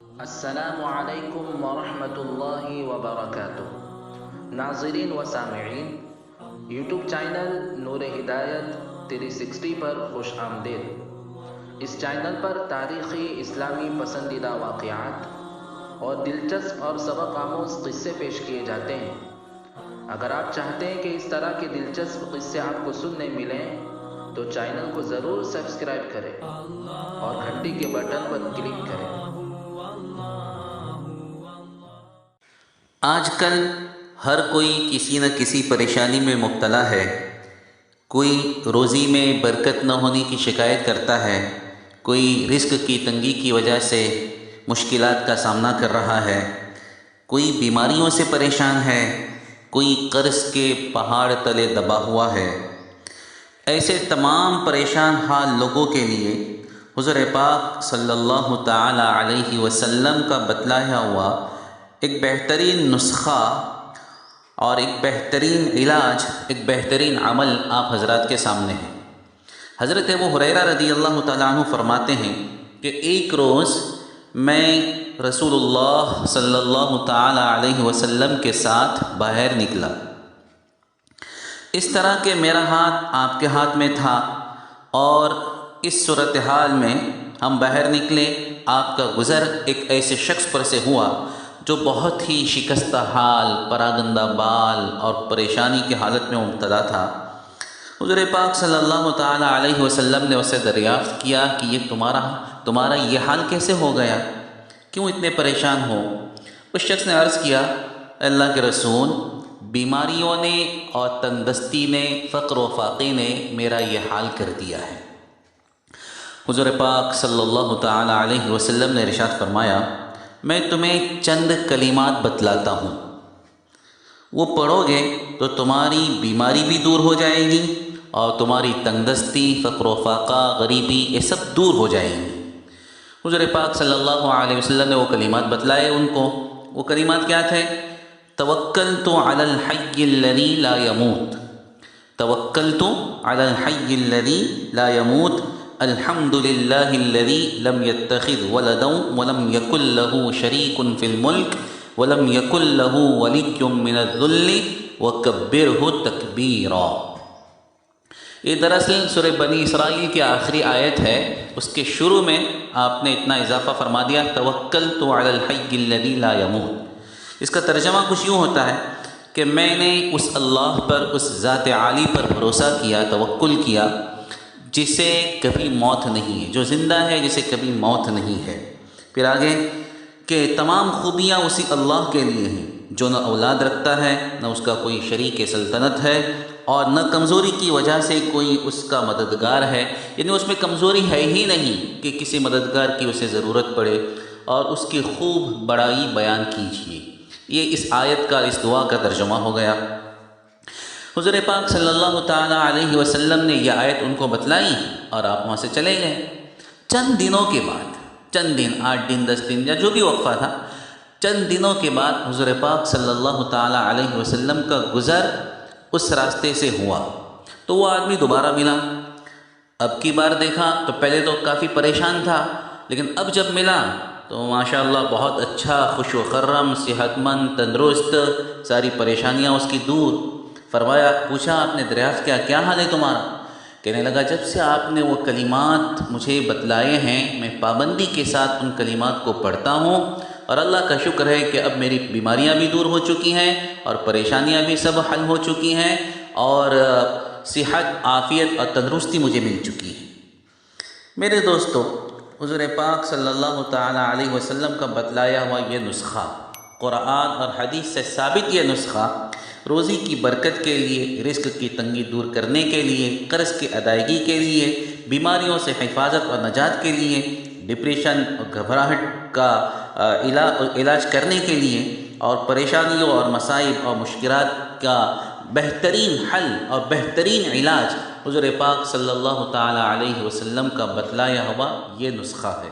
السلام علیکم ورحمۃ اللہ وبرکاتہ۔ ناظرین و سامعین، یوٹیوب چینل نور ہدایت 360 پر خوش آمدید۔ اس چینل پر تاریخی اسلامی پسندیدہ واقعات اور دلچسپ اور سبق آموز قصے پیش کیے جاتے ہیں۔ اگر آپ چاہتے ہیں کہ اس طرح کے دلچسپ قصے آپ کو سننے ملیں تو چینل کو ضرور سبسکرائب کریں اور گھنٹی کے بٹن پر کلک کریں۔ آج کل ہر کوئی کسی نہ کسی پریشانی میں مبتلا ہے۔ کوئی روزی میں برکت نہ ہونے کی شکایت کرتا ہے، کوئی رزق کی تنگی کی وجہ سے مشکلات کا سامنا کر رہا ہے، کوئی بیماریوں سے پریشان ہے، کوئی قرض کے پہاڑ تلے دبا ہوا ہے۔ ایسے تمام پریشان حال لوگوں کے لیے حضور پاک صلی اللہ تعالی علیہ وسلم کا بتلایا ہوا ایک بہترین نسخہ اور ایک بہترین علاج، ایک بہترین عمل آپ حضرات کے سامنے ہے۔ حضرت ابو ہریرہ رضی اللہ تعالیٰ عنہ فرماتے ہیں کہ ایک روز میں رسول اللہ صلی اللہ تعالیٰ علیہ وسلم کے ساتھ باہر نکلا، اس طرح کہ میرا ہاتھ آپ کے ہاتھ میں تھا، اور اس صورتحال میں ہم باہر نکلے۔ آپ کا گزر ایک ایسے شخص پر سے ہوا جو بہت ہی شکستہ حال، پراگندہ بال اور پریشانی کی حالت میں مبتلا تھا۔ حضور پاک صلی اللہ تعالیٰ علیہ وسلم نے اسے دریافت کیا کہ یہ تمہارا یہ حال کیسے ہو گیا، کیوں اتنے پریشان ہو؟ اس شخص نے عرض کیا، اللہ کے رسول، بیماریوں نے اور تندرستی نے، فقر و فاقے نے میرا یہ حال کر دیا ہے۔ حضور پاک صلی اللہ تعالیٰ علیہ وسلم نے ارشاد فرمایا، میں تمہیں چند کلمات بتلاتا ہوں، وہ پڑھو گے تو تمہاری بیماری بھی دور ہو جائے گی اور تمہاری تندرستی، فقر و فاقہ، غریبی، یہ سب دور ہو جائیں گی۔ حضور پاک صلی اللہ علیہ وسلم نے وہ کلمات بتلائے ان کو۔ وہ کلمات کیا تھے؟ توکلت علی الحی الذی لا یموت، توکلت علی الحی الذی لا یموت، الحمد للہ الذی لم يتخذ ولدا ولم یکن له شریک فی الملک ولم یکن له ولی من الذل وکبرہ تکبیرا۔ یہ دراصل سورہ بنی اسرائیل کی آخری آیت ہے، اس کے شروع میں آپ نے اتنا اضافہ فرما دیا، توکلت علی الحی الذی لا یموت۔ اس کا ترجمہ کچھ یوں ہوتا ہے کہ میں نے اس اللہ پر، اس ذات عالی پر بھروسہ کیا، توکل کیا، جسے کبھی موت نہیں ہے، جو زندہ ہے، جسے کبھی موت نہیں ہے۔ پھر آگے کہ تمام خوبیاں اسی اللہ کے لیے ہیں جو نہ اولاد رکھتا ہے، نہ اس کا کوئی شریک سلطنت ہے، اور نہ کمزوری کی وجہ سے کوئی اس کا مددگار ہے، یعنی اس میں کمزوری ہے ہی نہیں کہ کسی مددگار کی اسے ضرورت پڑے، اور اس کی خوب بڑائی بیان کیجیے۔ یہ اس آیت کا، اس دعا کا ترجمہ ہو گیا۔ حضور پاک صلی اللہ تعالیٰ علیہ وسلم نے یہ آیت ان کو بتلائی اور آپ وہاں سے چلے گئے۔ چند دنوں کے بعد، چند دن، 8 دن 10 دن یا جو بھی وقفہ تھا، چند دنوں کے بعد حضور پاک صلی اللہ تعالیٰ علیہ وسلم کا گزر اس راستے سے ہوا، تو وہ آدمی دوبارہ ملا۔ اب کی بار دیکھا تو پہلے تو کافی پریشان تھا، لیکن اب جب ملا تو ماشاءاللہ بہت اچھا، خوش و خرم، صحت مند، تندرست، ساری پریشانیاں اس کی دور۔ فرمایا، پوچھا آپ نے، دریافت کیا حال ہے تمہارا؟ کہنے لگا، جب سے آپ نے وہ کلمات مجھے بتلائے ہیں میں پابندی کے ساتھ ان کلمات کو پڑھتا ہوں، اور اللہ کا شکر ہے کہ اب میری بیماریاں بھی دور ہو چکی ہیں اور پریشانیاں بھی سب حل ہو چکی ہیں، اور صحت، عافیت اور تندرستی مجھے مل چکی ہے۔ میرے دوستو، حضور پاک صلی اللہ تعالیٰ علیہ وسلم کا بتلایا ہوا یہ نسخہ، قرآن اور حدیث سے ثابت یہ نسخہ، روزی کی برکت کے لیے، رزق کی تنگی دور کرنے کے لیے، قرض کی ادائیگی کے لیے، بیماریوں سے حفاظت اور نجات کے لیے، ڈپریشن اور گھبراہٹ کا علاج کرنے کے لیے، اور پریشانیوں اور مصائب اور مشکلات کا بہترین حل اور بہترین علاج حضور پاک صلی اللہ تعالیٰ علیہ وسلم کا بتلایا ہوا یہ نسخہ ہے۔